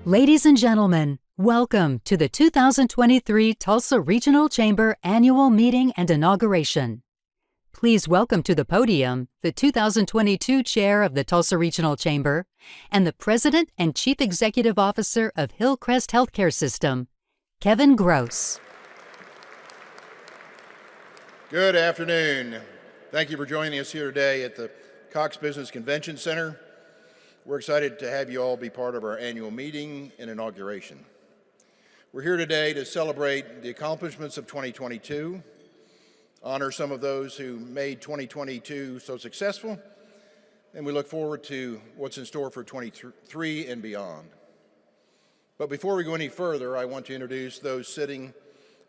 Ladies and gentlemen, welcome to the 2023 Tulsa Regional Chamber Annual Meeting and Inauguration. Please welcome to the podium the 2022 Chair of the Tulsa Regional Chamber and the President and Chief Executive Officer of Hillcrest Healthcare System, Kevin Gross. Good afternoon. Thank you for joining us here today at the Cox Business Convention Center. We're excited to have you all be part of our annual meeting and inauguration. We're here today to celebrate the accomplishments of 2022, honor some of those who made 2022 so successful, and we look forward to what's in store for 2023 and beyond. But before we go any further, I want to introduce those sitting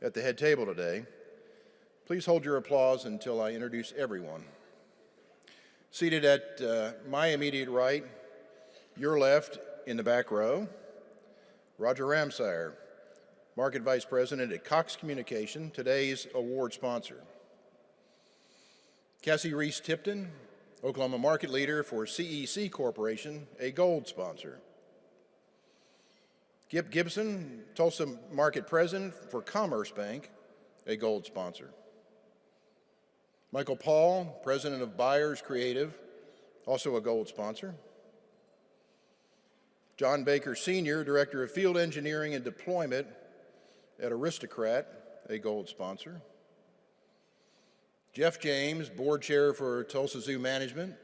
at the head table today. Please hold your applause until I introduce everyone. Seated at my immediate right, your left in the back row, Roger Ramsire, Market Vice President at Cox Communication, today's award sponsor. Cassie Reese-Tipton, Oklahoma Market Leader for CEC Corporation, a gold sponsor. Gip Gibson, Tulsa Market President for Commerce Bank, a gold sponsor. Michael Paul, President of Buyers Creative, also a gold sponsor. John Baker Sr., Director of Field Engineering and Deployment at Aristocrat, a gold sponsor. Jeff James, Board Chair for Tulsa Zoo Management,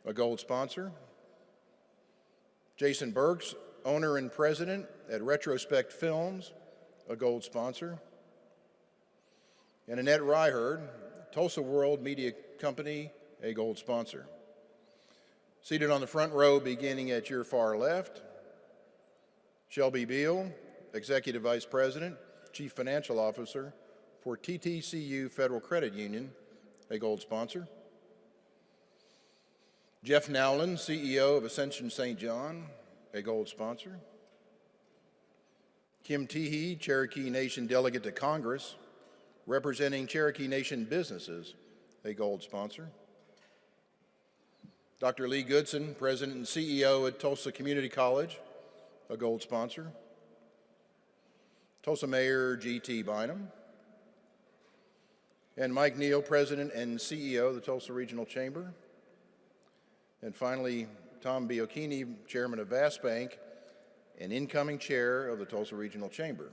a gold sponsor. Jason Burks, Owner and President at Retrospect Films, a gold sponsor. And Annette Ryherd, Tulsa World Media Company, a gold sponsor. Seated on the front row, beginning at your far left, Shelby Beal, Executive Vice President, Chief Financial Officer for TTCU Federal Credit Union, a gold sponsor. Jeff Nowlin, CEO of Ascension St. John, a gold sponsor. Kim Teehee, Cherokee Nation Delegate to Congress, representing Cherokee Nation businesses, a gold sponsor. Dr. Lee Goodson, President and CEO at Tulsa Community College, a gold sponsor. Tulsa Mayor G.T. Bynum. And Mike Neal, President and CEO of the Tulsa Regional Chamber. And finally, Tom Biocchini, Chairman of Vast Bank and incoming Chair of the Tulsa Regional Chamber.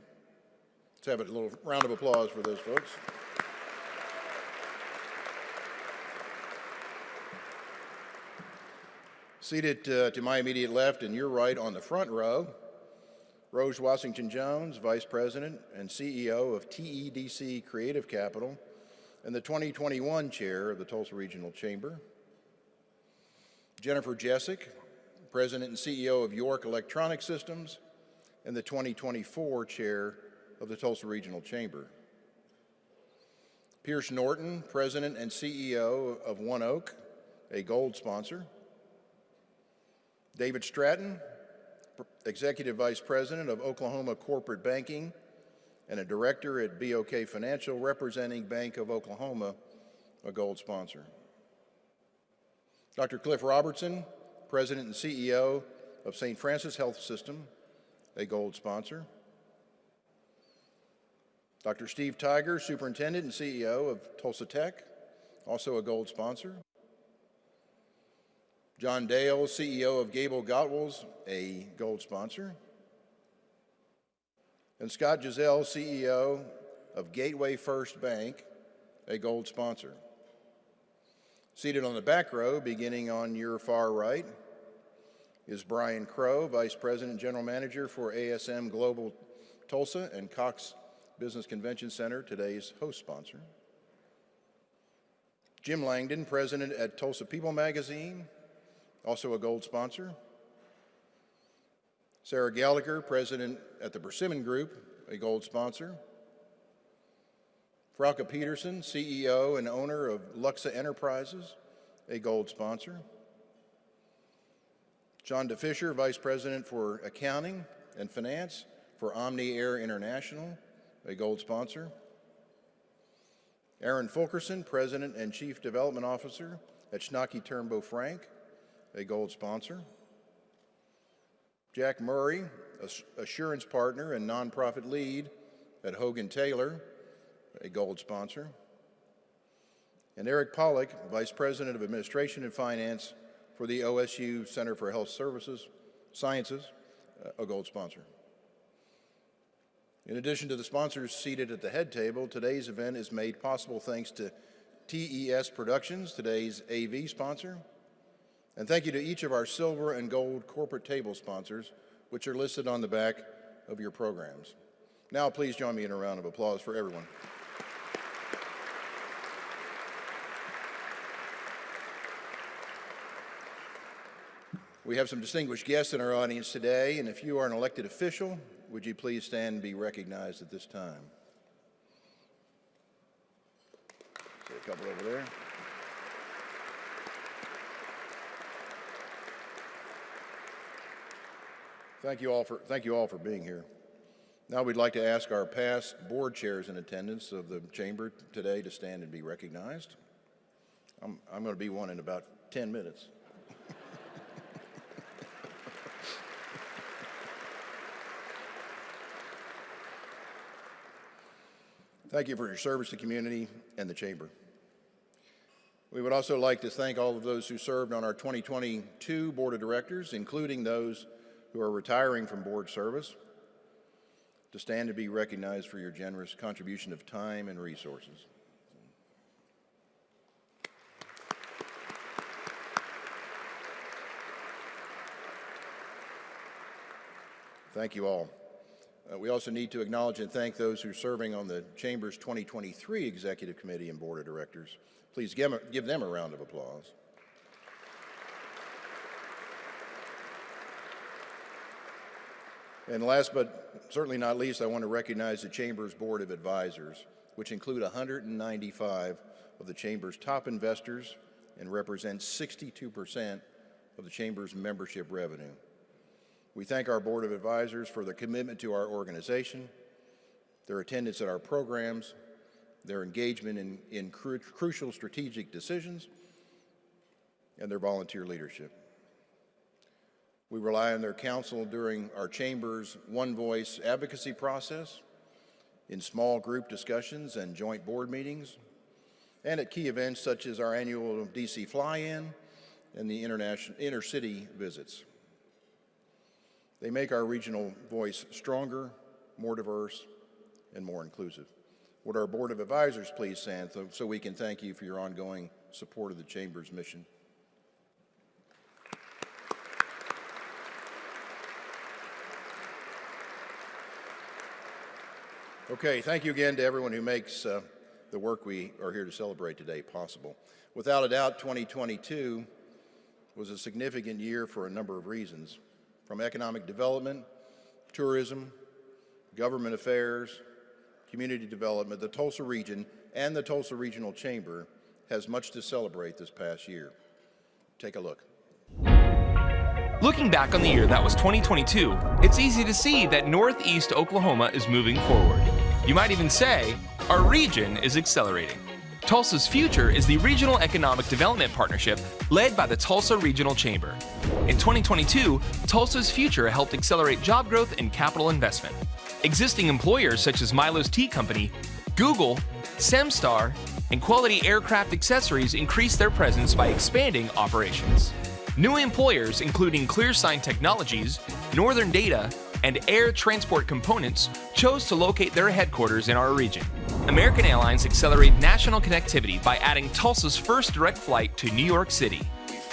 Let's have a little round of applause for those folks. Seated to my immediate left and your right on the front row, Rose Washington-Jones, Vice President and CEO of TEDC Creative Capital and the 2021 Chair of the Tulsa Regional Chamber. Jennifer Jessick, President and CEO of York Electronic Systems and the 2024 Chair of the Tulsa Regional Chamber. Pierce Norton, President and CEO of One Oak, a gold sponsor. David Stratton, Executive Vice President of Oklahoma Corporate Banking and a Director at BOK Financial, representing Bank of Oklahoma, a gold sponsor. Dr. Cliff Robertson, President and CEO of St. Francis Health System, a gold sponsor. Dr. Steve Tiger, Superintendent and CEO of Tulsa Tech, also a gold sponsor. John Dale, CEO of Gable Gottwals, a gold sponsor. And Scott Giselle, CEO of Gateway First Bank, a gold sponsor. Seated on the back row, beginning on your far right, is Brian Crow, Vice President and General Manager for ASM Global Tulsa and Cox Business Convention Center, today's host sponsor. Jim Langdon, President at Tulsa People Magazine, also a gold sponsor. Sarah Gallagher, President at the Persimmon Group, a gold sponsor. Frauke Peterson, CEO and owner of Luxa Enterprises, a gold sponsor. John DeFisher, Vice President for Accounting and Finance for Omni Air International, a gold sponsor. Aaron Fulkerson, President and Chief Development Officer at Schnocky Turnbow Frank, a gold sponsor. Jack Murray, Assurance Partner and Nonprofit Lead at Hogan Taylor, a gold sponsor. And Eric Pollock, Vice President of Administration and Finance for the OSU Center for Health Sciences, a gold sponsor. In addition to the sponsors seated at the head table, today's event is made possible thanks to TES Productions, today's AV sponsor. And thank you to each of our silver and gold corporate table sponsors, which are listed on the back of your programs. Now, please join me in a round of applause for everyone. We have some distinguished guests in our audience today, and if you are an elected official, would you please stand and be recognized at this time? See a couple over there. Thank you all for being here. Now we'd like to ask our past board chairs in attendance of the chamber today to stand and be recognized. I'm going to be one in about 10 minutes. Thank you for your service to the community and the chamber. We would also like to thank all of those who served on our 2022 Board of Directors, including those who are retiring from board service, to stand and be recognized for your generous contribution of time and resources. Thank you all. We also need to acknowledge and thank those who are serving on the Chamber's 2023 Executive Committee and Board of Directors. Please give them a round of applause. And last but certainly not least, I want to recognize the Chamber's Board of Advisors, which include 195 of the Chamber's top investors and represent 62% of the Chamber's membership revenue. We thank our Board of Advisors for their commitment to our organization, their attendance at our programs, their engagement in crucial strategic decisions, and their volunteer leadership. We rely on their counsel during our Chamber's One Voice advocacy process, in small group discussions and joint board meetings, and at key events such as our annual DC fly-in and the intercity visits. They make our regional voice stronger, more diverse, and more inclusive. Would our Board of Advisors please stand so we can thank you for your ongoing support of the Chamber's mission. Okay, thank you again to everyone who makes the work we are here to celebrate today possible. Without a doubt, 2022 was a significant year for a number of reasons. From economic development, tourism, government affairs, community development, the Tulsa region and the Tulsa Regional Chamber has much to celebrate this past year. Take a look. Looking back on the year that was 2022, it's easy to see that Northeast Oklahoma is moving forward. You might even say, our region is accelerating. Tulsa's future is the Regional Economic Development Partnership led by the Tulsa Regional Chamber. In 2022, Tulsa's future helped accelerate job growth and capital investment. Existing employers such as Milo's Tea Company, Google, Semstar, and Quality Aircraft Accessories increased their presence by expanding operations. New employers, including ClearSign Technologies, Northern Data, and Air Transport Components, chose to locate their headquarters in our region. American Airlines accelerated national connectivity by adding Tulsa's first direct flight to New York City.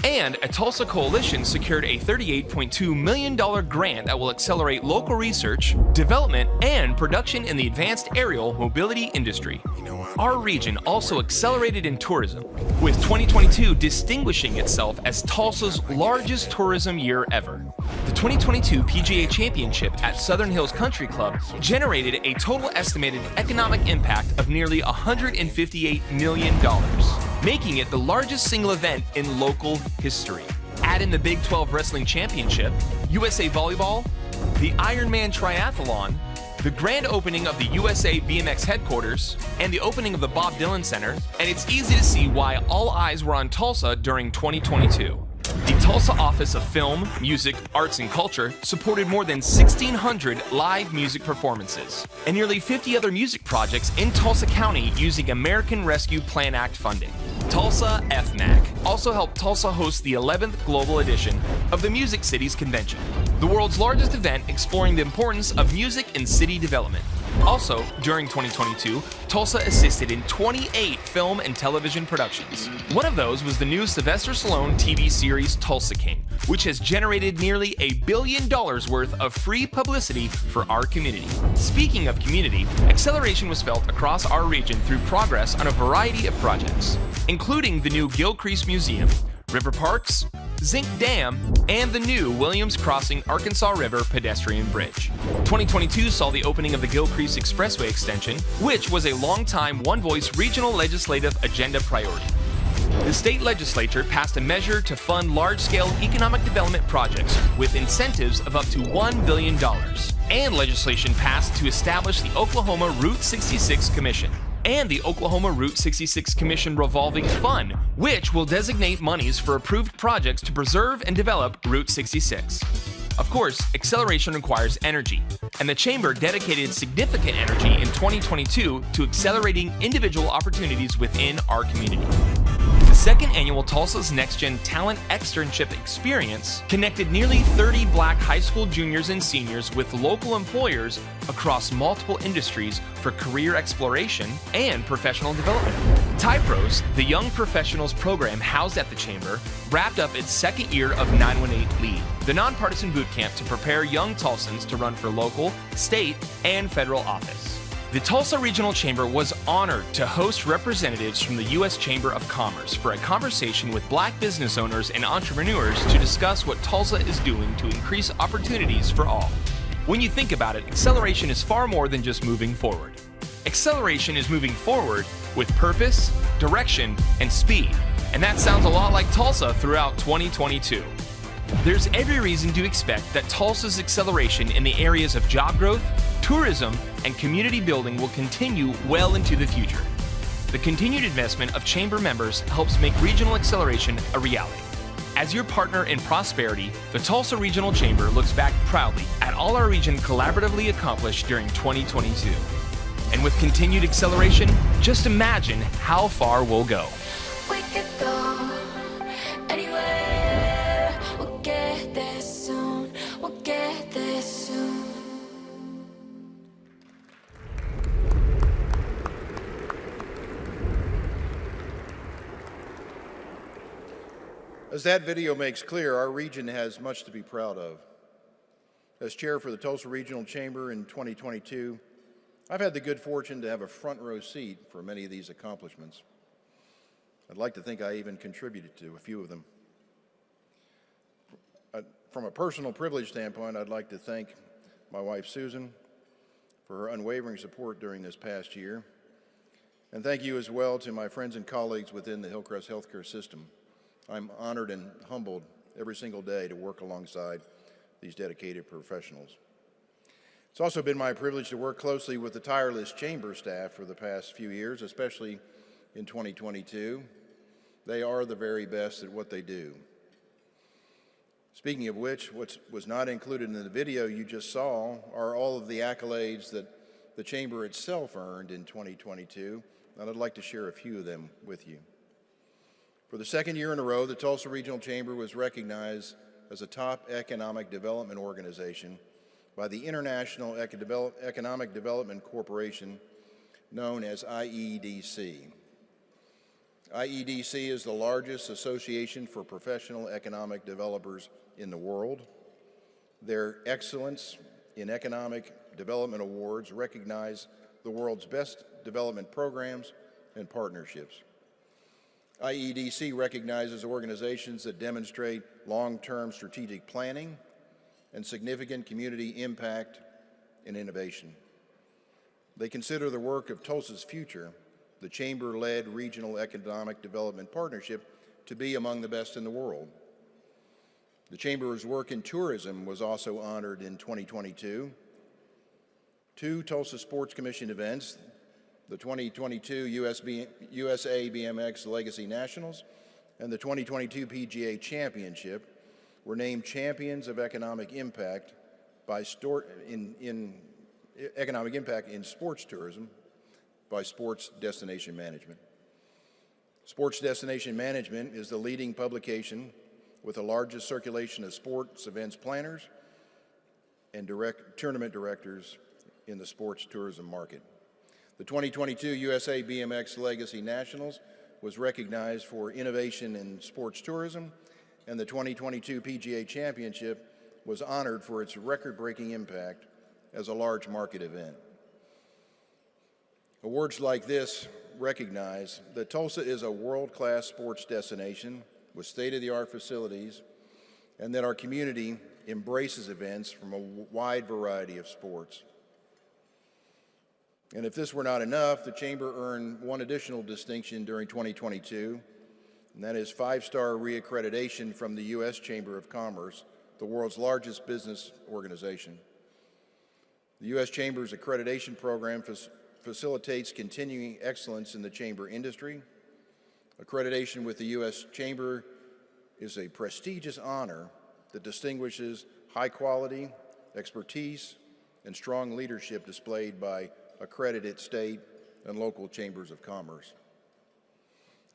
And a Tulsa coalition secured a $38.2 million grant that will accelerate local research, development, and production in the advanced aerial mobility industry. Our region also accelerated in tourism, with 2022 distinguishing itself as Tulsa's largest tourism year ever. The 2022 PGA Championship at Southern Hills Country Club generated a total estimated economic impact of nearly $158 million, making it the largest single event in local history. Add in the Big 12 Wrestling Championship, USA Volleyball, the Ironman Triathlon, the grand opening of the USA BMX headquarters, and the opening of the Bob Dylan Center, and it's easy to see why all eyes were on Tulsa during 2022. The Tulsa Office of Film, Music, Arts, and Culture supported more than 1,600 live music performances and nearly 50 other music projects in Tulsa County using American Rescue Plan Act funding. Tulsa FMAC also helped Tulsa host the 11th global edition of the Music Cities Convention, the world's largest event exploring the importance of music in city development. Also, during 2022, Tulsa assisted in 28 film and television productions. One of those was the new Sylvester Stallone TV series Tulsa King, which has generated nearly $1 billion worth of free publicity for our community. Speaking of community, acceleration was felt across our region through progress on a variety of projects, including the new Gilcrease Museum, river parks, Zinc Dam, and the new Williams Crossing Arkansas River pedestrian bridge. 2022 saw the opening of the Gilcrease Expressway extension, which was a long-time one-voice regional legislative agenda priority. The state legislature passed a measure to fund large-scale economic development projects with incentives of up to $1 billion, and legislation passed to establish the Oklahoma Route 66 Commission and the Oklahoma Route 66 Commission Revolving Fund, which will designate monies for approved projects to preserve and develop Route 66. Of course, acceleration requires energy, and the Chamber dedicated significant energy in 2022 to accelerating individual opportunities within our community. The second annual Tulsa's Next Gen Talent Externship Experience connected nearly 30 Black high school juniors and seniors with local employers across multiple industries for career exploration and professional development. TIPROS, the Young Professionals program housed at the Chamber, wrapped up its second year of 918 LEAD, the nonpartisan boot camp to prepare young Tulsans to run for local, state, and federal office. The Tulsa Regional Chamber was honored to host representatives from the U.S. Chamber of Commerce for a conversation with Black business owners and entrepreneurs to discuss what Tulsa is doing to increase opportunities for all. When you think about it, acceleration is far more than just moving forward. Acceleration is moving forward with purpose, direction, and speed. And that sounds a lot like Tulsa throughout 2022. There's every reason to expect that Tulsa's acceleration in the areas of job growth, tourism, and community building will continue well into the future. The continued investment of Chamber members helps make regional acceleration a reality. As your partner in prosperity, the Tulsa Regional Chamber looks back proudly at all our region collaboratively accomplished during 2022. And with continued acceleration, just imagine how far we'll go. We could go anywhere. We'll get there soon. We'll get there soon. As that video makes clear, our region has much to be proud of. As chair for the Tulsa Regional Chamber in 2022, I've had the good fortune to have a front row seat for many of these accomplishments. I'd like to think I even contributed to a few of them. From a personal privilege standpoint, I'd like to thank my wife, Susan, for her unwavering support during this past year. And thank you as well to my friends and colleagues within the Hillcrest Healthcare System. I'm honored and humbled every single day to work alongside these dedicated professionals. It's also been my privilege to work closely with the tireless Chamber staff for the past few years, especially in 2022. They are the very best at what they do. Speaking of which, what was not included in the video you just saw are all of the accolades that the Chamber itself earned in 2022, and I'd like to share a few of them with you. For the second year in a row, the Tulsa Regional Chamber was recognized as a top economic development organization by the International Economic Development Corporation, known as IEDC. IEDC is the largest association for professional economic developers in the world. Their Excellence in Economic Development Awards recognize the world's best development programs and partnerships. IEDC recognizes organizations that demonstrate long-term strategic planning and significant community impact and innovation. They consider the work of Tulsa's Future, the Chamber-led Regional Economic Development Partnership, to be among the best in the world. The Chamber's work in tourism was also honored in 2022. Two Tulsa Sports Commission events, the 2022 USA BMX Legacy Nationals and the 2022 PGA Championship, were named champions of economic impact economic impact in sports tourism by Sports Destination Management. Sports Destination Management is the leading publication with the largest circulation of sports events planners and tournament directors in the sports tourism market. The 2022 USA BMX Legacy Nationals was recognized for innovation in sports tourism, and the 2022 PGA Championship was honored for its record-breaking impact as a large market event. Awards like this recognize that Tulsa is a world-class sports destination with state-of-the-art facilities, and that our community embraces events from a wide variety of sports. And if this were not enough, the Chamber earned one additional distinction during 2022, and that is 5-star reaccreditation from the U.S. Chamber of Commerce, the world's largest business organization. The U.S. Chamber's accreditation program facilitates continuing excellence in the chamber industry. Accreditation with the U.S. Chamber is a prestigious honor that distinguishes high quality, expertise, and strong leadership displayed by accredited state and local chambers of commerce.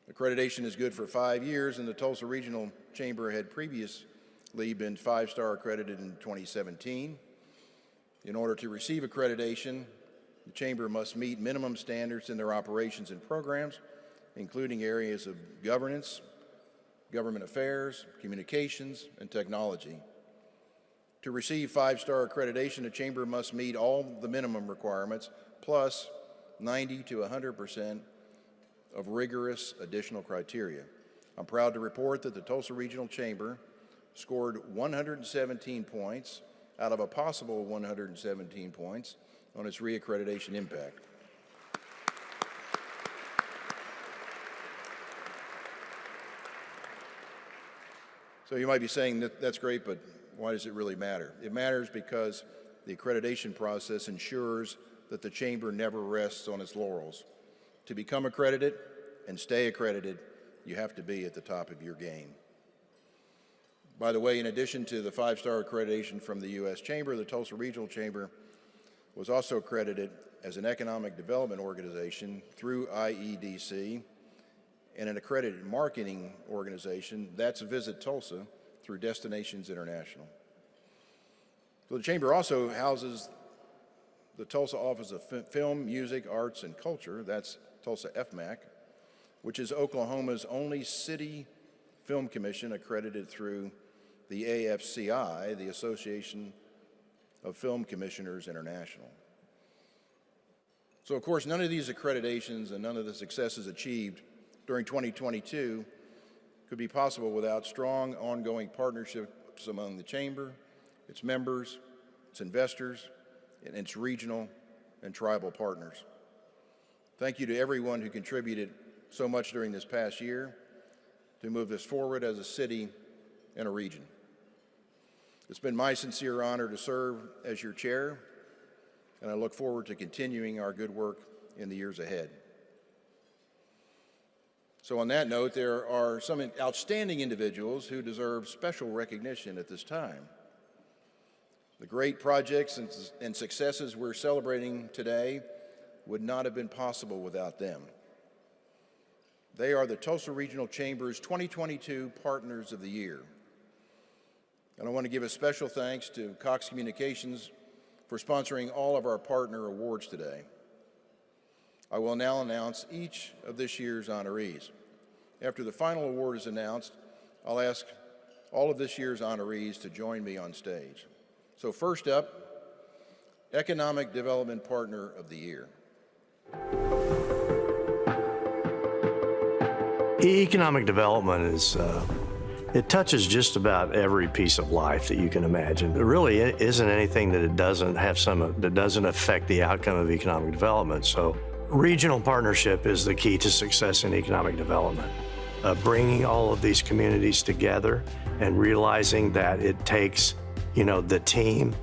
Accreditation is good for 5 years, and the Tulsa Regional Chamber had previously been 5-star accredited in 2017. In order to receive accreditation, the Chamber must meet minimum standards in their operations and programs, including areas of governance, government affairs, communications, and technology. To receive 5-star accreditation, the Chamber must meet all the minimum requirements, plus 90 to 100% of rigorous additional criteria. I'm proud to report that the Tulsa Regional Chamber scored 117 points out of a possible 117 points on its reaccreditation impact. So you might be saying that that's great, but why does it really matter? It matters because the accreditation process ensures that the Chamber never rests on its laurels. To become accredited and stay accredited, you have to be at the top of your game. By the way, in addition to the 5-star accreditation from the U.S. Chamber, the Tulsa Regional Chamber was also accredited as an economic development organization through IEDC and an accredited marketing organization, that's Visit Tulsa, through Destinations International. So the Chamber also houses the Tulsa Office of Film, Music, Arts, and Culture, that's Tulsa FMAC, which is Oklahoma's only city film commission accredited through the AFCI, the Association of Film Commissioners International. So of course, none of these accreditations and none of the successes achieved during 2022 could be possible without strong ongoing partnerships among the Chamber, its members, its investors, and its regional and tribal partners. Thank you to everyone who contributed so much during this past year to move us forward as a city and a region. It's been my sincere honor to serve as your chair, and I look forward to continuing our good work in the years ahead. So on that note, there are some outstanding individuals who deserve special recognition at this time. The great projects and successes we're celebrating today would not have been possible without them. They are the Tulsa Regional Chamber's 2022 Partners of the Year. And I want to give a special thanks to Cox Communications for sponsoring all of our partner awards today. I will now announce each of this year's honorees. After the final award is announced, I'll ask all of this year's honorees to join me on stage. So first up, Economic Development Partner of the Year. Economic development is, it touches just about every piece of life that you can imagine. There really isn't anything that it doesn't have that doesn't affect the outcome of economic development. So regional partnership is the key to success in economic development. Bringing all of these communities together and realizing that it takes, the team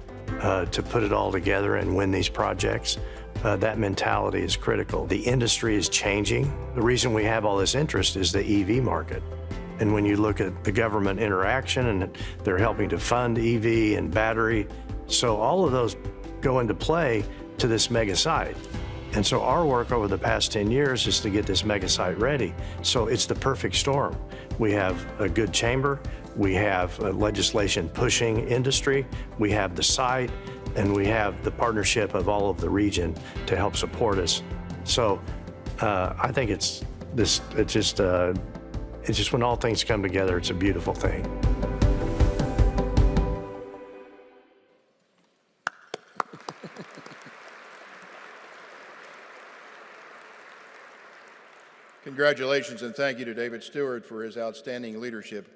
to put it all together and win these projects. That mentality is critical. The industry is changing. The reason we have all this interest is the EV market. And when you look at the government interaction, and they're helping to fund EV and battery, so all of those go into play to this mega site. And so our work over the past 10 years is to get this mega site ready. So it's the perfect storm. We have a good chamber, we have legislation pushing industry, we have the site, and we have the partnership of all of the region to help support us. So I think it's just when all things come together, it's a beautiful thing. Congratulations and thank you to David Stewart for his outstanding leadership,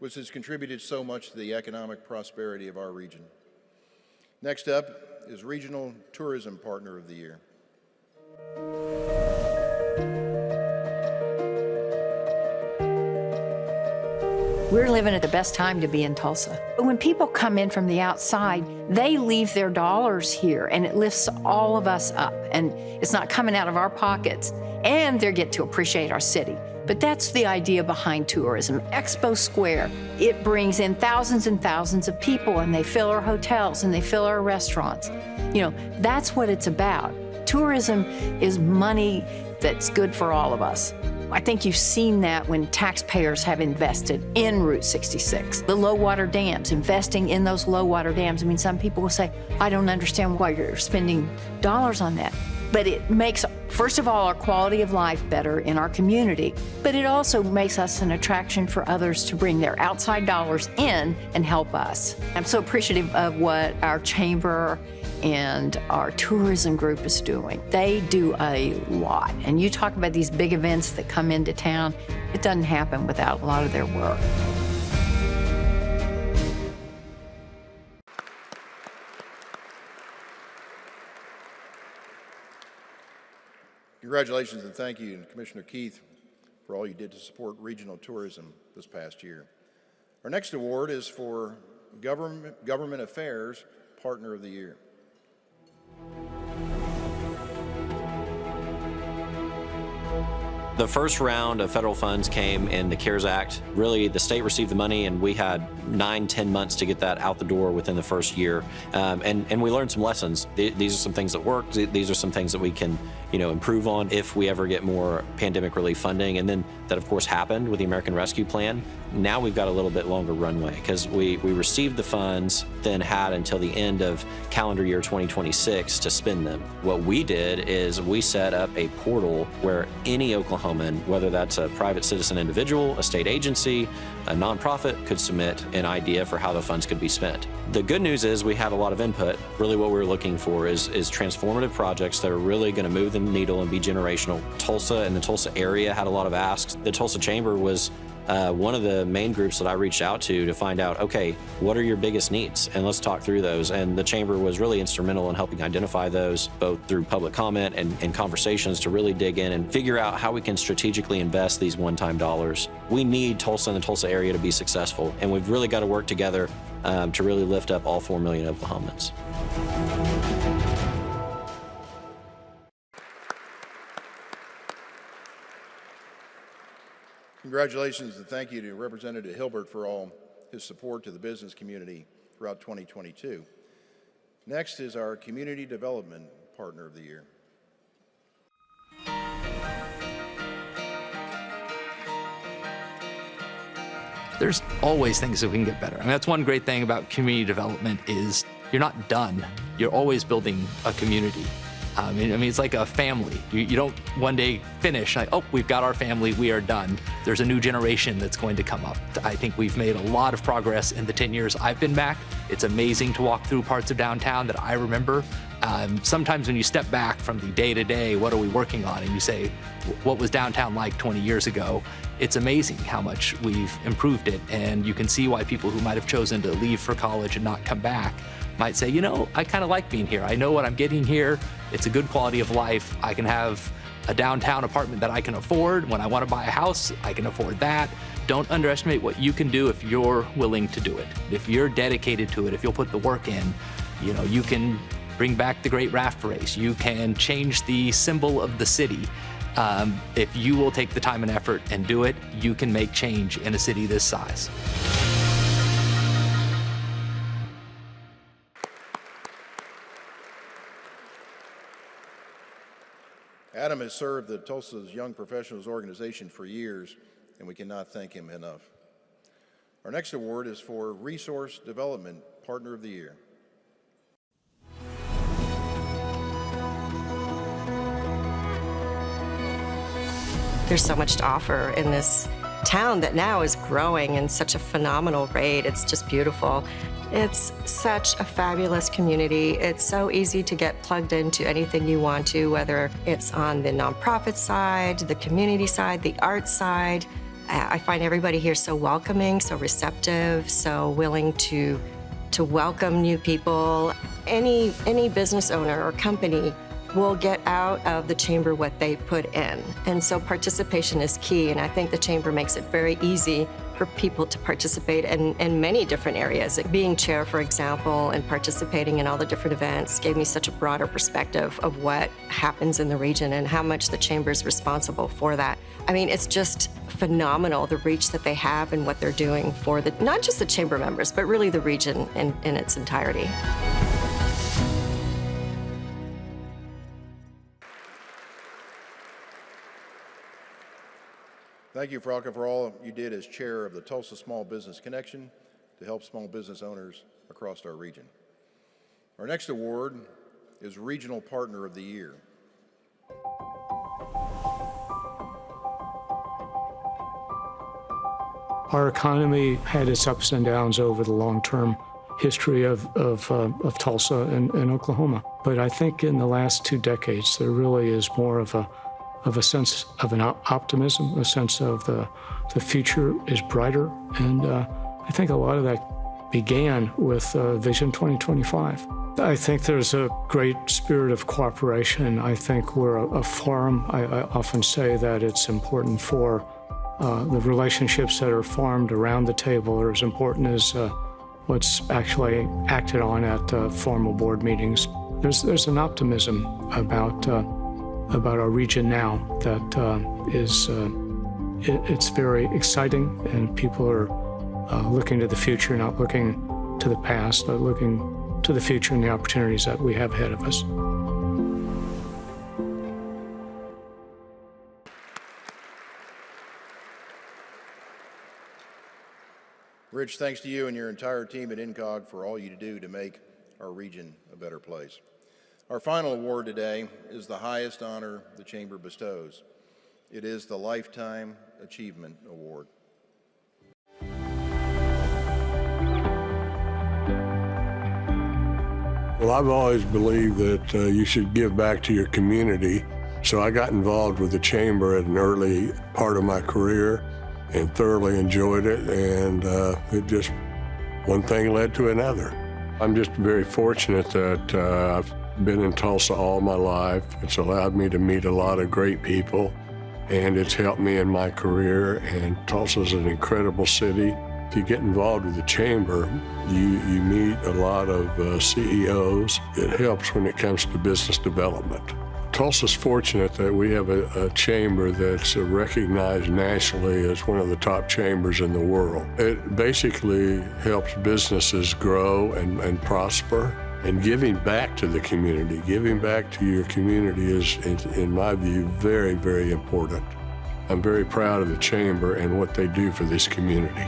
which has contributed so much to the economic prosperity of our region. Next up is Regional Tourism Partner of the Year. We're living at the best time to be in Tulsa. But when people come in from the outside, they leave their dollars here, and it lifts all of us up, and it's not coming out of our pockets, and they get to appreciate our city. But that's the idea behind tourism. Expo Square, it brings in thousands and thousands of people, and they fill our hotels, and they fill our restaurants. You know, that's what it's about. Tourism is money that's good for all of us. I think you've seen that when taxpayers have invested in Route 66. The low water dams, investing in those low water dams. I mean, some people will say, I don't understand why you're spending dollars on that. But it makes, first of all, our quality of life better in our community, but it also makes us an attraction for others to bring their outside dollars in and help us. I'm so appreciative of what our chamber and our tourism group is doing. They do a lot. And you talk about these big events that come into town, it doesn't happen without a lot of their work. Congratulations and thank you, Commissioner Keith, for all you did to support regional tourism this past year. Our next award is for Government Affairs Partner of the Year. The first round of federal funds came in the CARES Act. Really, the state received the money, and we had 9-10 months to get that out the door within the first year. And we learned some lessons. These are some things that work. These are some things that we can, improve on if we ever get more pandemic relief funding. And then that, of course, happened with the American Rescue Plan. Now we've got a little bit longer runway because we received the funds, then had until the end of calendar year 2026 to spend them. What we did is we set up a portal where any Oklahoman, whether that's a private citizen individual, a state agency, a nonprofit, could submit an idea for how the funds could be spent. The good news is we had a lot of input. Really what we're looking for is transformative projects that are really going to move the needle and be generational. Tulsa and the Tulsa area had a lot of asks. The Tulsa Chamber was one of the main groups that I reached out to find out, okay, what are your biggest needs? And let's talk through those. And the Chamber was really instrumental in helping identify those, both through public comment and conversations to really dig in and figure out how we can strategically invest these one-time dollars. We need Tulsa and the Tulsa area to be successful, and we've really got to work together to really lift up all 4 million Oklahomans. Congratulations and thank you to Representative Hilbert for all his support to the business community throughout 2022. Next is our Community Development Partner of the Year. There's always things that we can get better. And that's one great thing about community development is you're not done. You're always building a community. I mean, it's like a family. You don't one day finish, like, oh, we've got our family, we are done. There's a new generation that's going to come up. I think we've made a lot of progress in the 10 years I've been back. It's amazing to walk through parts of downtown that I remember. Sometimes when you step back from the day-to-day, what are we working on? And you say, what was downtown like 20 years ago? It's amazing how much we've improved it. And you can see why people who might have chosen to leave for college and not come back might say, I kind of like being here. I know what I'm getting here. It's a good quality of life. I can have a downtown apartment that I can afford. When I want to buy a house, I can afford that. Don't underestimate what you can do if you're willing to do it. If you're dedicated to it, if you'll put the work in, you can bring back the great raft race. You can change the symbol of the city. If you will take the time and effort and do it, you can make change in a city this size. Adam has served the Tulsa's Young Professionals Organization for years, and we cannot thank him enough. Our next award is for Resource Development Partner of the Year. There's so much to offer in this town that now is growing in such a phenomenal rate. It's just beautiful. It's such a fabulous community. It's so easy to get plugged into anything you want to, whether it's on the nonprofit side, the community side, the arts side. I find everybody here so welcoming, so receptive, so willing to welcome new people. Any business owner or company will get out of the chamber what they put in. And so participation is key, and I think the chamber makes it very easy for people to participate in many different areas. Being chair, for example, and participating in all the different events gave me such a broader perspective of what happens in the region and how much the chamber is responsible for that. I mean, it's just phenomenal, the reach that they have and what they're doing for not just the chamber members, but really the region in its entirety. Thank you, Frauke, for all you did as chair of the Tulsa Small Business Connection to help small business owners across our region. Our next award is Regional Partner of the Year. Our economy had its ups and downs over the long-term history of Tulsa and Oklahoma. But I think in the last 2 decades, there really is more of a sense of an optimism, a sense of the future is brighter. And I think a lot of that began with Vision 2025. I think there's a great spirit of cooperation. I think we're a forum. I often say that it's important for the relationships that are formed around the table are as important as what's actually acted on at formal board meetings. There's an optimism about our region now that it's very exciting, and people are looking to the future, not looking to the past, but looking to the future and the opportunities that we have ahead of us. Rich, thanks to you and your entire team at INCOG for all you do to make our region a better place. Our final award today is the highest honor the Chamber bestows. It is the Lifetime Achievement Award. Well, I've always believed that you should give back to your community. So I got involved with the Chamber at an early part of my career and thoroughly enjoyed it. And it just, one thing led to another. I'm just very fortunate that I've been in Tulsa all my life. It's allowed me to meet a lot of great people, and it's helped me in my career. And Tulsa's an incredible city. If you get involved with the Chamber, you meet a lot of CEOs. It helps when it comes to business development. Tulsa's fortunate that we have a chamber that's recognized nationally as one of the top chambers in the world. It basically helps businesses grow and prosper. And giving back to the community, giving back to your community is, in my view, very, very important. I'm very proud of the Chamber and what they do for this community.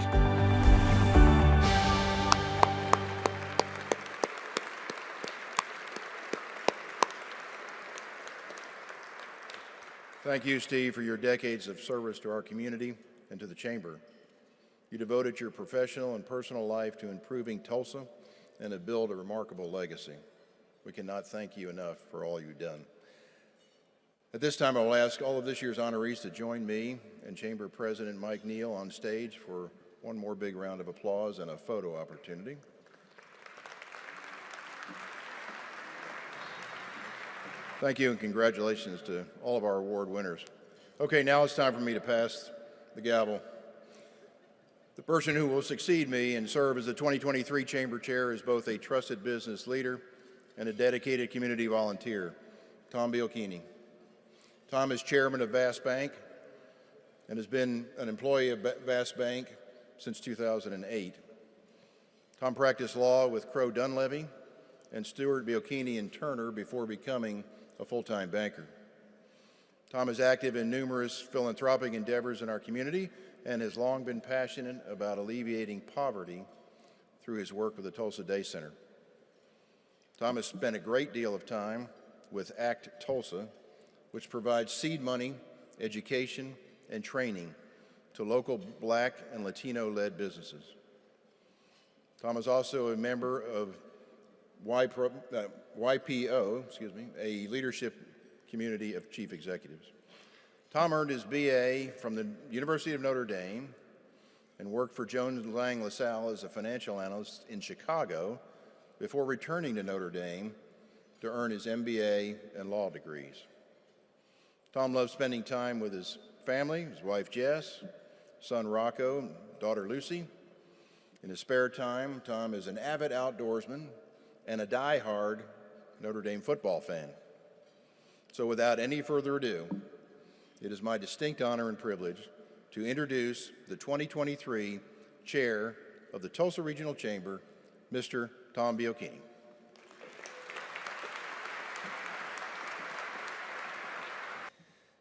Thank you, Steve, for your decades of service to our community and to the Chamber. You devoted your professional and personal life to improving Tulsa and have built a remarkable legacy. We cannot thank you enough for all you've done. At this time, I will ask all of this year's honorees to join me and Chamber President Mike Neal on stage for one more big round of applause and a photo opportunity. Thank you and congratulations to all of our award winners. Okay, now it's time for me to pass the gavel. The person who will succeed me and serve as the 2023 Chamber Chair is both a trusted business leader and a dedicated community volunteer, Tom Bielchini. Tom is chairman of Vast Bank and has been an employee of Vast Bank since 2008. Tom practiced law with Crowe Dunlevy and Stewart, Bielchini, and Turner before becoming a full-time banker. Tom is active in numerous philanthropic endeavors in our community and has long been passionate about alleviating poverty through his work with the Tulsa Day Center. Tom has spent a great deal of time with ACT Tulsa, which provides seed money, education, and training to local Black and Latino-led businesses. Tom is also a member of YPO, a leadership community of chief executives. Tom earned his BA from the University of Notre Dame and worked for Jones Lang LaSalle as a financial analyst in Chicago before returning to Notre Dame to earn his MBA and law degrees. Tom loves spending time with his family, his wife Jess, son Rocco, and daughter Lucy. In his spare time, Tom is an avid outdoorsman and a die-hard Notre Dame football fan. So without any further ado, it is my distinct honor and privilege to introduce the 2023 Chair of the Tulsa Regional Chamber, Mr. Tom Bielchini.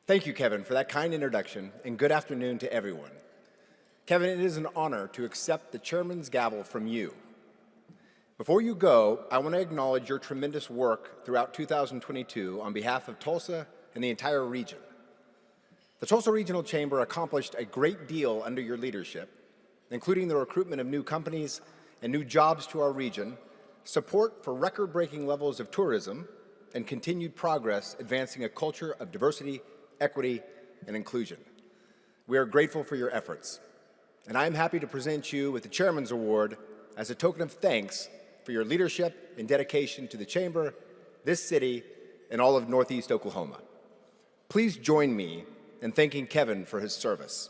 Thank you, Kevin, for that kind introduction, and good afternoon to everyone. Kevin, it is an honor to accept the chairman's gavel from you. Before you go, I want to acknowledge your tremendous work throughout 2022 on behalf of Tulsa and the entire region. The Tulsa Regional Chamber accomplished a great deal under your leadership, including the recruitment of new companies and new jobs to our region, support for record-breaking levels of tourism, and continued progress advancing a culture of diversity, equity, and inclusion. We are grateful for your efforts, and I am happy to present you with the Chairman's Award as a token of thanks for your leadership and dedication to the Chamber, this city, and all of Northeast Oklahoma. Please join me in thanking Kevin for his service.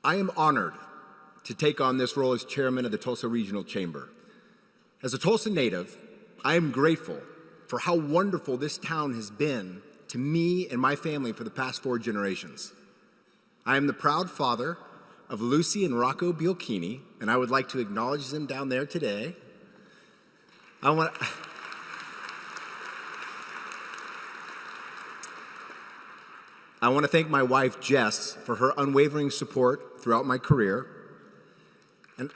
I am honored to take on this role as chairman of the Tulsa Regional Chamber. As a Tulsa native, I am grateful for how wonderful this town has been to me and my family for the past 4 generations. I am the proud father of Lucy and Rocco Bielchini, and I would like to acknowledge them down there today. I want to thank my wife, Jess, for her unwavering support throughout my career. And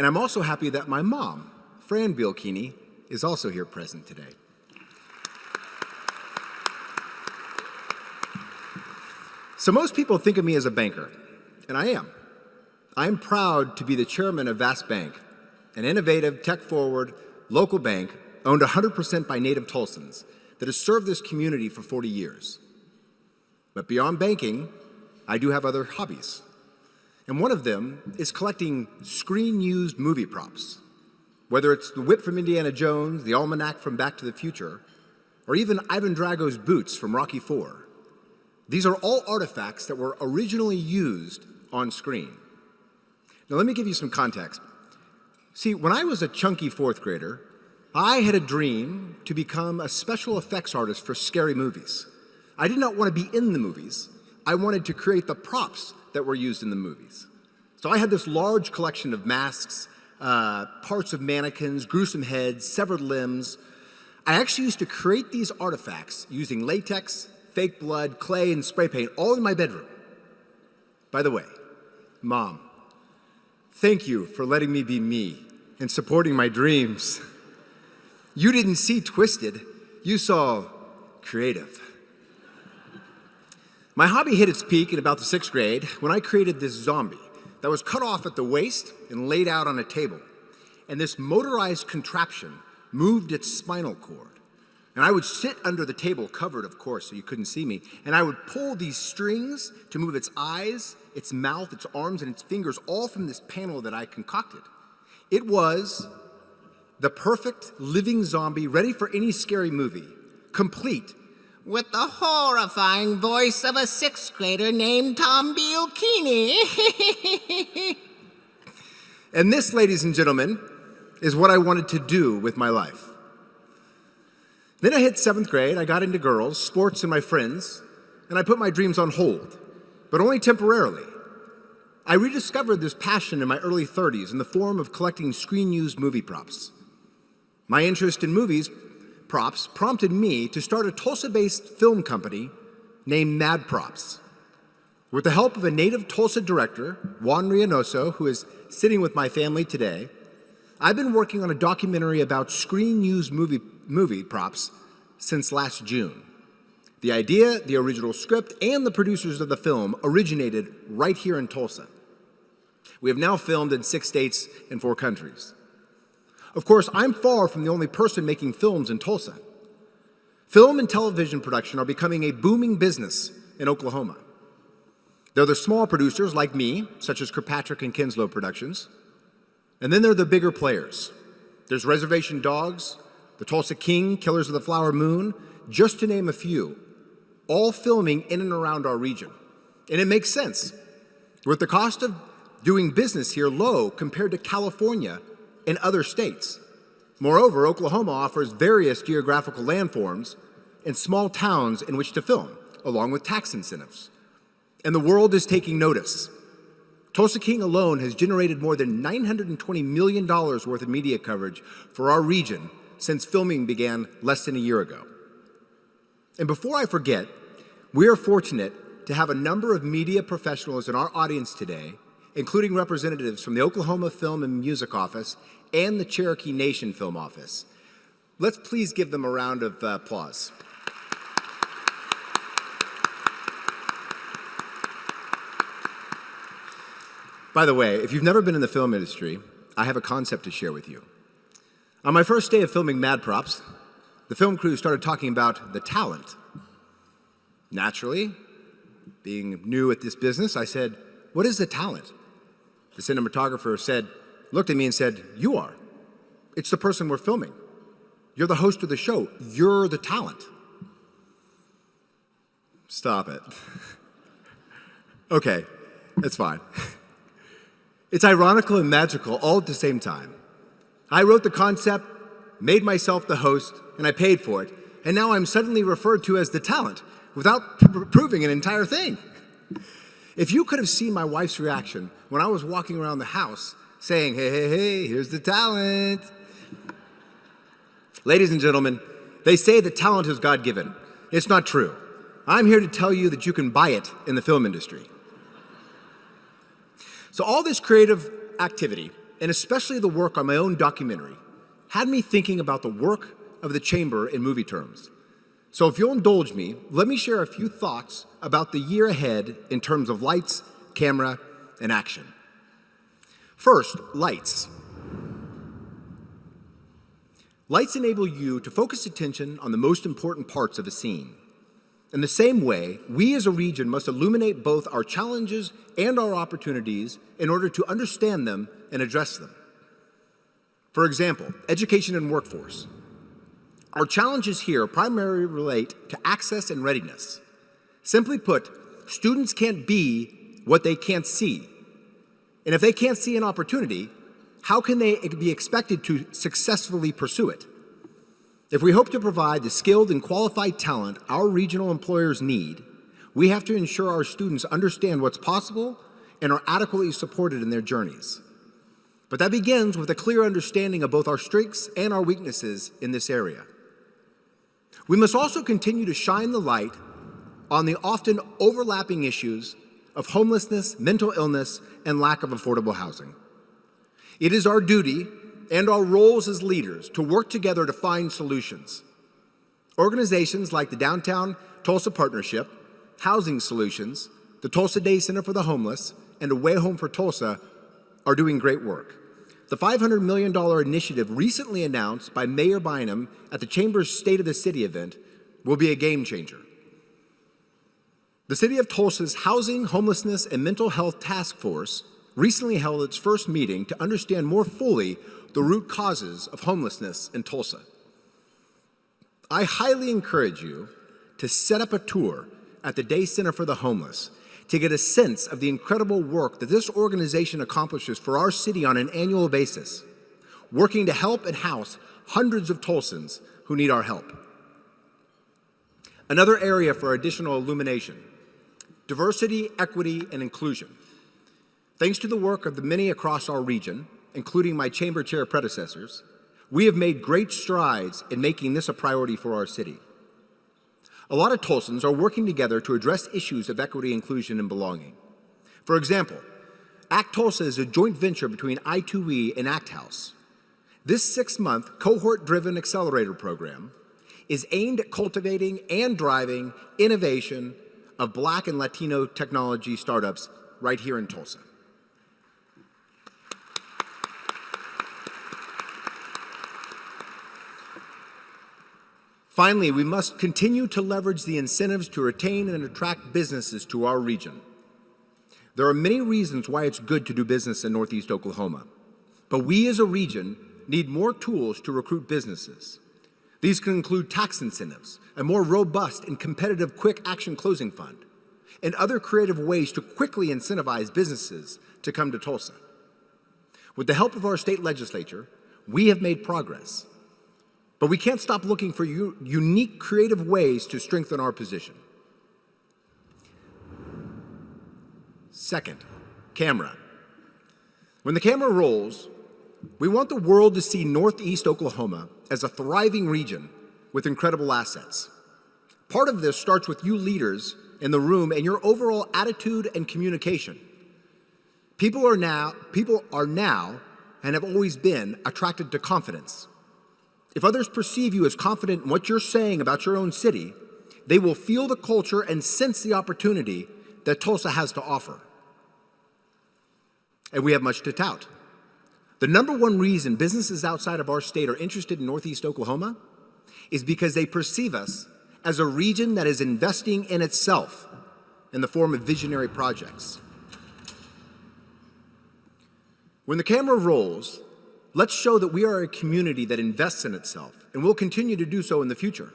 I'm also happy that my mom, Fran Bielchini, is also here present today. So most people think of me as a banker, and I am. I'm proud to be the chairman of Vast Bank, an innovative, tech-forward, local bank owned 100% by native Tulsans that has served this community for 40 years. But beyond banking, I do have other hobbies. And one of them is collecting screen-used movie props. Whether it's the whip from Indiana Jones, the almanac from Back to the Future, or even Ivan Drago's boots from Rocky IV. These are all artifacts that were originally used on screen. Now let me give you some context. See, when I was a chunky 4th grader, I had a dream to become a special effects artist for scary movies. I did not want to be in the movies. I wanted to create the props that were used in the movies. So I had this large collection of masks, parts of mannequins, gruesome heads, severed limbs. I actually used to create these artifacts using latex, fake blood, clay, and spray paint, all in my bedroom. By the way, Mom, thank you for letting me be me and supporting my dreams. You didn't see twisted, you saw creative. My hobby hit its peak in about the 6th grade when I created this zombie that was cut off at the waist and laid out on a table. And this motorized contraption moved its spinal cord. And I would sit under the table, covered, of course, so you couldn't see me, and I would pull these strings to move its eyes, its mouth, its arms, and its fingers, all from this panel that I concocted. It was the perfect living zombie ready for any scary movie, complete with the horrifying voice of a 6th grader named Tom Bielkini. And this, ladies and gentlemen, is what I wanted to do with my life. Then I hit 7th grade, I got into girls, sports, and my friends, and I put my dreams on hold, but only temporarily. I rediscovered this passion in my early 30s in the form of collecting screen-used movie props. My interest in movies props prompted me to start a Tulsa-based film company named Mad Props. With the help of a native Tulsa director, Juan Reynoso, who is sitting with my family today, I've been working on a documentary about screen-used movie props since last June. The idea, the original script, and the producers of the film originated right here in Tulsa. We have now filmed in 6 states and 4 countries. Of course, I'm far from the only person making films in Tulsa. Film and television production are becoming a booming business in Oklahoma. There are the small producers like me, such as Kirkpatrick and Kinslow Productions, and then there are the bigger players. There's Reservation Dogs, the Tulsa King, Killers of the Flower Moon, just to name a few, all filming in and around our region. And it makes sense. With the cost of doing business here low compared to California and other states. Moreover, Oklahoma offers various geographical landforms and small towns in which to film, along with tax incentives. And the world is taking notice. Tulsa King alone has generated more than $920 million worth of media coverage for our region since filming began less than a year ago. And before I forget, we are fortunate to have a number of media professionals in our audience today, including representatives from the Oklahoma Film and Music Office and the Cherokee Nation Film Office. Let's please give them a round of applause. By the way, if you've never been in the film industry, I have a concept to share with you. On my first day of filming Mad Props, the film crew started talking about the talent. Naturally, being new at this business, I said, "What is the talent?" The cinematographer looked at me and said, "You are. It's the person we're filming. You're the host of the show. You're the talent." Stop it. Okay, that's fine. It's ironical and magical all at the same time. I wrote the concept, made myself the host, and I paid for it, and now I'm suddenly referred to as the talent without proving an entire thing. If you could have seen my wife's reaction when I was walking around the house saying, "Hey, hey, hey, here's the talent." Ladies and gentlemen, they say that talent is God-given. It's not true. I'm here to tell you that you can buy it in the film industry. So all this creative activity, and especially the work on my own documentary, had me thinking about the work of the chamber in movie terms. So if you'll indulge me, let me share a few thoughts about the year ahead in terms of lights, camera, and action. First, lights. Lights enable you to focus attention on the most important parts of a scene. In the same way, we as a region must illuminate both our challenges and our opportunities in order to understand them and address them. For example, education and workforce. Our challenges here primarily relate to access and readiness. Simply put, students can't be what they can't see. And if they can't see an opportunity, how can they be expected to successfully pursue it? If we hope to provide the skilled and qualified talent our regional employers need, we have to ensure our students understand what's possible and are adequately supported in their journeys. But that begins with a clear understanding of both our strengths and our weaknesses in this area. We must also continue to shine the light on the often overlapping issues of homelessness, mental illness, and lack of affordable housing. It is our duty and our roles as leaders to work together to find solutions. Organizations like the Downtown Tulsa Partnership Housing Solutions, the Tulsa Day Center for the Homeless, and A Way Home for Tulsa are doing great work. The $500 million initiative recently announced by Mayor Bynum at the Chamber's State of the City event will be a game changer. The City of Tulsa's Housing, Homelessness, and Mental Health Task Force recently held its first meeting to understand more fully the root causes of homelessness in Tulsa. I highly encourage you to set up a tour at the Day Center for the Homeless to get a sense of the incredible work that this organization accomplishes for our city on an annual basis, working to help and house hundreds of Tulsans who need our help. Another area for additional illumination: diversity, equity, and inclusion. Thanks to the work of the many across our region, including my chamber chair predecessors, we have made great strides in making this a priority for our city. A lot of Tulsans are working together to address issues of equity, inclusion, and belonging. For example, ACT Tulsa is a joint venture between I2E and ACT House. This 6-month cohort-driven accelerator program is aimed at cultivating and driving innovation of Black and Latino technology startups right here in Tulsa. Finally, we must continue to leverage the incentives to retain and attract businesses to our region. There are many reasons why it's good to do business in Northeast Oklahoma, but we as a region need more tools to recruit businesses. These can include tax incentives, a more robust and competitive quick action closing fund, and other creative ways to quickly incentivize businesses to come to Tulsa. With the help of our state legislature, we have made progress. But we can't stop looking for unique, creative ways to strengthen our position. Second, camera. When the camera rolls, we want the world to see Northeast Oklahoma as a thriving region with incredible assets. Part of this starts with you leaders in the room and your overall attitude and communication. People are now and have always been attracted to confidence. If others perceive you as confident in what you're saying about your own city, they will feel the culture and sense the opportunity that Tulsa has to offer. And we have much to tout. The number one reason businesses outside of our state are interested in Northeast Oklahoma is because they perceive us as a region that is investing in itself in the form of visionary projects. When the camera rolls, let's show that we are a community that invests in itself and will continue to do so in the future.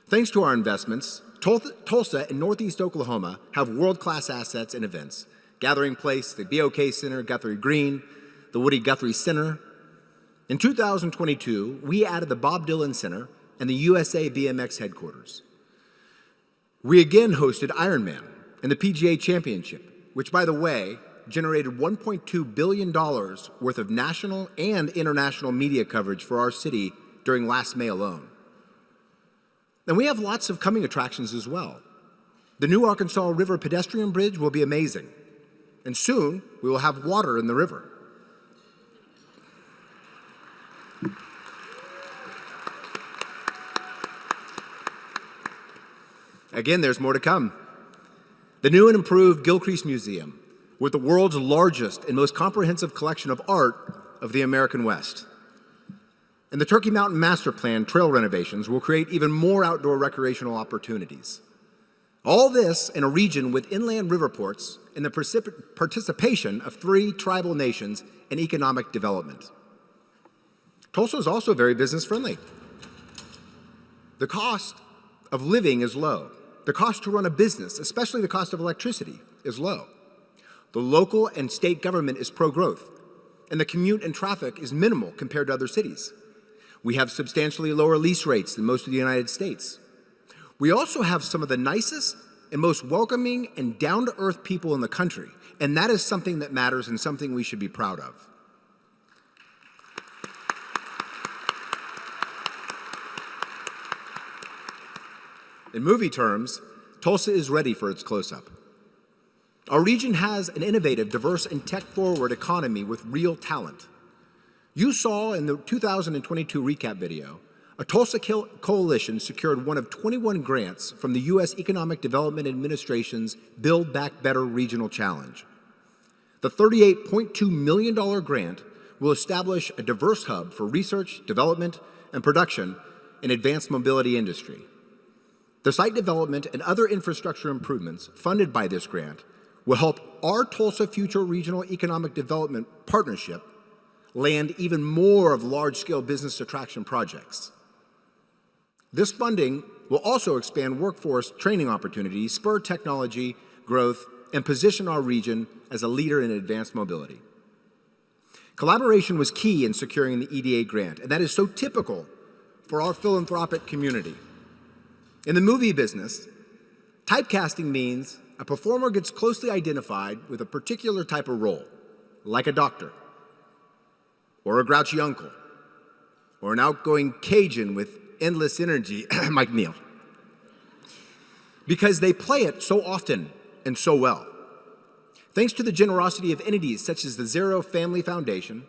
Thanks to our investments, Tulsa and Northeast Oklahoma have world-class assets and events: Gathering Place, the BOK Center, Guthrie Green, the Woody Guthrie Center. In 2022, we added the Bob Dylan Center and the USA BMX headquarters. We again hosted Ironman and the PGA Championship, which, by the way, generated $1.2 billion worth of national and international media coverage for our city during last May alone. And we have lots of coming attractions as well. The new Arkansas River pedestrian bridge will be amazing, and soon we will have water in the river. Again, there's more to come. The new and improved Gilcrease Museum, with the world's largest and most comprehensive collection of art of the American West. And the Turkey Mountain Master Plan trail renovations will create even more outdoor recreational opportunities. All this in a region with inland river ports and the participation of 3 tribal nations in economic development. Tulsa is also very business friendly. The cost of living is low. The cost to run a business, especially the cost of electricity, is low. The local and state government is pro-growth, and the commute and traffic is minimal compared to other cities. We have substantially lower lease rates than most of the United States. We also have some of the nicest and most welcoming and down-to-earth people in the country, and that is something that matters and something we should be proud of. In movie terms, Tulsa is ready for its close-up. Our region has an innovative, diverse, and tech-forward economy with real talent. You saw in the 2022 recap video a Tulsa coalition secured one of 21 grants from the U.S. Economic Development Administration's Build Back Better Regional Challenge. The $38.2 million grant will establish a diverse hub for research, development, and production in advanced mobility industry. The site development and other infrastructure improvements funded by this grant will help our Tulsa Future Regional Economic Development Partnership land even more of large-scale business attraction projects. This funding will also expand workforce training opportunities, spur technology growth, and position our region as a leader in advanced mobility. Collaboration was key in securing the EDA grant, and that is so typical for our philanthropic community. In the movie business, typecasting means a performer gets closely identified with a particular type of role, like a doctor, or a grouchy uncle, or an outgoing Cajun with endless energy, Mike Neal, because they play it so often and so well. Thanks to the generosity of entities such as the Zero Family Foundation,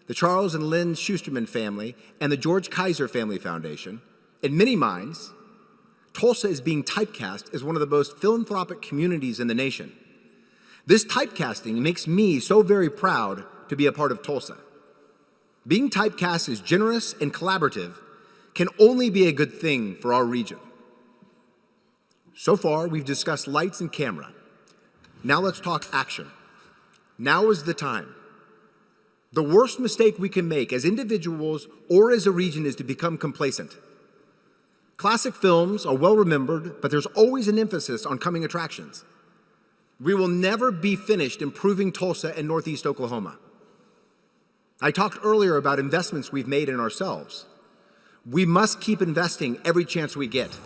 the Charles and Lynn Schusterman family, and the George Kaiser Family Foundation, in many minds, Tulsa is being typecast as one of the most philanthropic communities in the nation. This typecasting makes me so very proud to be a part of Tulsa. Being typecast as generous and collaborative can only be a good thing for our region. So far, we've discussed lights and camera. Now let's talk action. Now is the time. The worst mistake we can make as individuals or as a region is to become complacent. Classic films are well remembered, but there's always an emphasis on coming attractions. We will never be finished improving Tulsa and Northeast Oklahoma. I talked earlier about investments we've made in ourselves. We must keep investing every chance we get.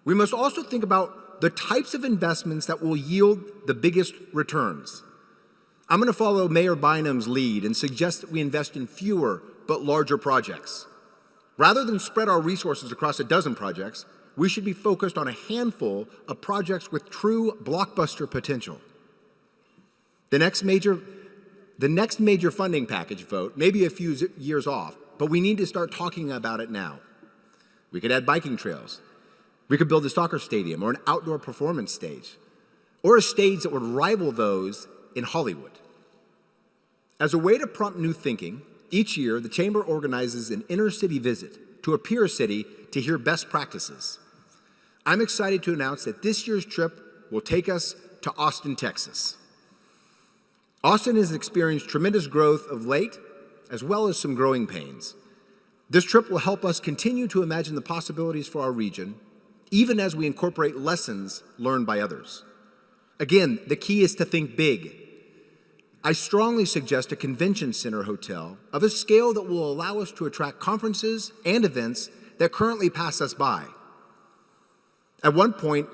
We must also think about the types of investments that will yield the biggest returns. I'm going to follow Mayor Bynum's lead and suggest that we invest in fewer but larger projects. Rather than spread our resources across a dozen projects, we should be focused on a handful of projects with true blockbuster potential. The next major funding package vote may be a few years off, but we need to start talking about it now. We could add biking trails. We could build a soccer stadium or an outdoor performance stage, or a stage that would rival those in Hollywood. As a way to prompt new thinking, each year the Chamber organizes an inner-city visit to a peer city to hear best practices. I'm excited to announce that this year's trip will take us to Austin, Texas. Austin has experienced tremendous growth of late, as well as some growing pains. This trip will help us continue to imagine the possibilities for our region, even as we incorporate lessons learned by others. Again, the key is to think big. I strongly suggest a convention center hotel of a scale that will allow us to attract conferences and events that currently pass us by. At one point,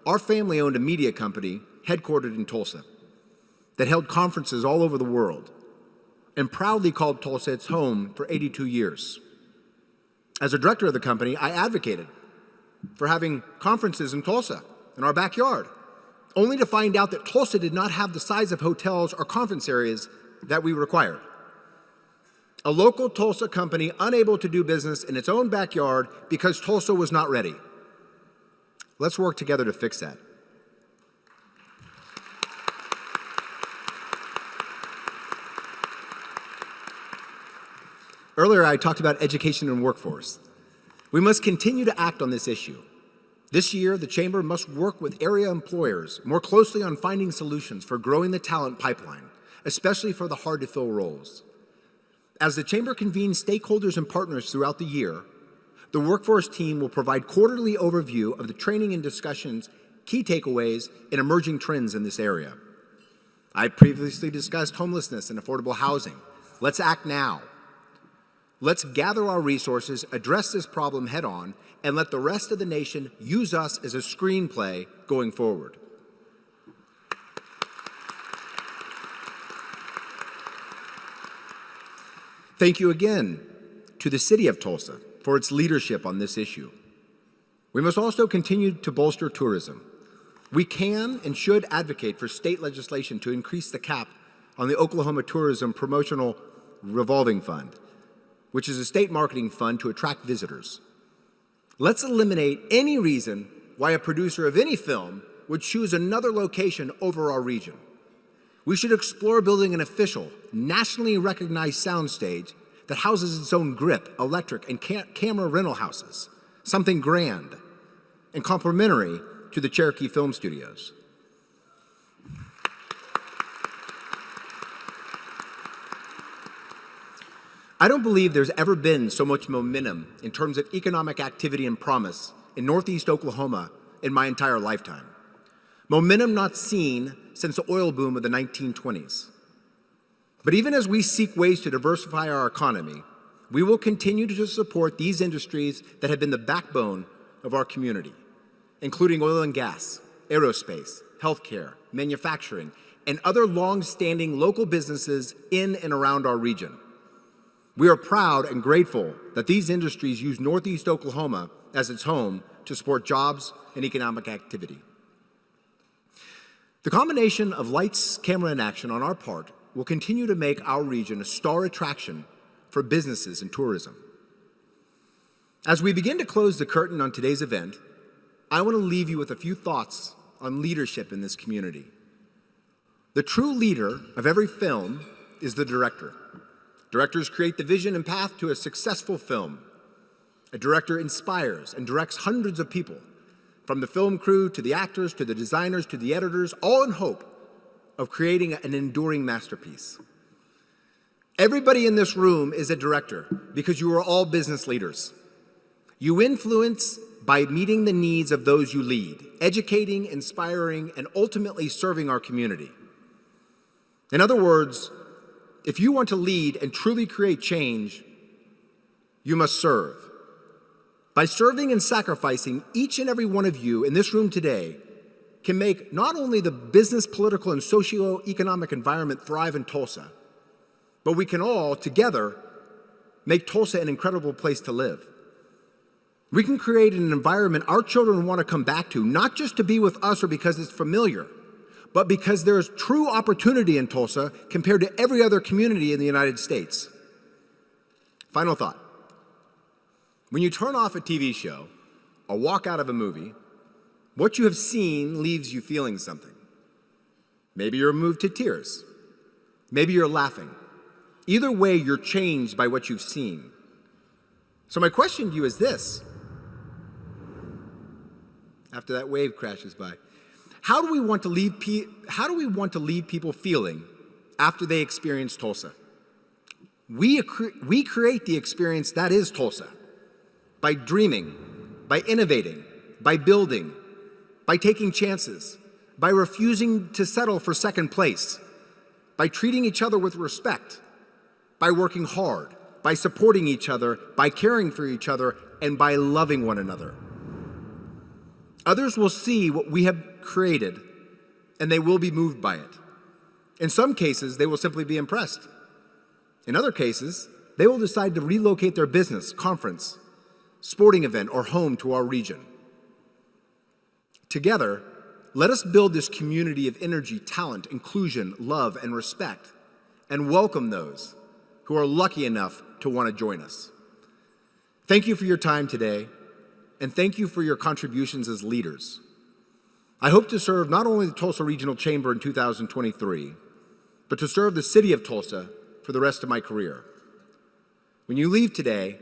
our family owned a media company headquartered in Tulsa that held conferences all over the world and proudly called Tulsa its home for 82 years. As a director of the company, I advocated for having conferences in Tulsa, in our backyard, only to find out that Tulsa did not have the size of hotels or conference areas that we required. A local Tulsa company unable to do business in its own backyard because Tulsa was not ready. Let's work together to fix that. Earlier, I talked about education and workforce. We must continue to act on this issue. This year, the Chamber must work with area employers more closely on finding solutions for growing the talent pipeline, especially for the hard-to-fill roles. As the Chamber convenes stakeholders and partners throughout the year, the workforce team will provide quarterly overview of the training and discussions, key takeaways, and emerging trends in this area. I previously discussed homelessness and affordable housing. Let's act now. Let's gather our resources, address this problem head-on, and let the rest of the nation use us as a screenplay going forward. Thank you again to the City of Tulsa for its leadership on this issue. We must also continue to bolster tourism. We can and should advocate for state legislation to increase the cap on the Oklahoma Tourism Promotional Revolving Fund. which is a state marketing fund to attract visitors. Let's eliminate any reason why a producer of any film would choose another location over our region. We should explore building an official, nationally recognized soundstage that houses its own grip, electric, and camera rental houses, something grand and complementary to the Cherokee Film Studios. I don't believe there's ever been so much momentum in terms of economic activity and promise in Northeast Oklahoma in my entire lifetime. Momentum not seen since the oil boom of the 1920s. But even as we seek ways to diversify our economy, we will continue to support these industries that have been the backbone of our community, including oil and gas, aerospace, healthcare, manufacturing, and other long-standing local businesses in and around our region. We are proud and grateful that these industries use Northeast Oklahoma as its home to support jobs and economic activity. The combination of lights, camera, and action on our part will continue to make our region a star attraction for businesses and tourism. As we begin to close the curtain on today's event, I want to leave you with a few thoughts on leadership in this community. The true leader of every film is the director. Directors create the vision and path to a successful film. A director inspires and directs hundreds of people, from the film crew to the actors to the designers to the editors, all in hope of creating an enduring masterpiece. Everybody in this room is a director because you are all business leaders. You influence by meeting the needs of those you lead, educating, inspiring, and ultimately serving our community. In other words, if you want to lead and truly create change, you must serve. By serving and sacrificing, each and every one of you in this room today can make not only the business, political, and socioeconomic environment thrive in Tulsa, but we can all together make Tulsa an incredible place to live. We can create an environment our children want to come back to, not just to be with us or because it's familiar, but because there is true opportunity in Tulsa compared to every other community in the United States. Final thought. When you turn off a TV show or walk out of a movie, what you have seen leaves you feeling something. Maybe you're moved to tears. Maybe you're laughing. Either way, you're changed by what you've seen. So my question to you is this. After that wave crashes by, how do we want to leave people feeling after they experience Tulsa? We create the experience that is Tulsa by dreaming, by innovating, by building, by taking chances, by refusing to settle for second place, by treating each other with respect, by working hard, by supporting each other, by caring for each other, and by loving one another. Others will see what we have created, and they will be moved by it. In some cases, they will simply be impressed. In other cases, they will decide to relocate their business, conference, sporting event, or home to our region. Together, let us build this community of energy, talent, inclusion, love, and respect, and welcome those who are lucky enough to want to join us. Thank you for your time today, and thank you for your contributions as leaders. I hope to serve not only the Tulsa Regional Chamber in 2023, but to serve the city of Tulsa for the rest of my career. When you leave today,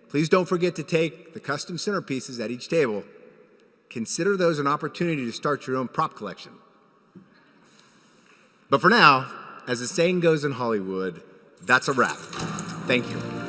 please don't forget to take the custom centerpieces at each table. Consider those an opportunity to start your own prop collection. But for now, as the saying goes in Hollywood, that's a wrap. Thank you.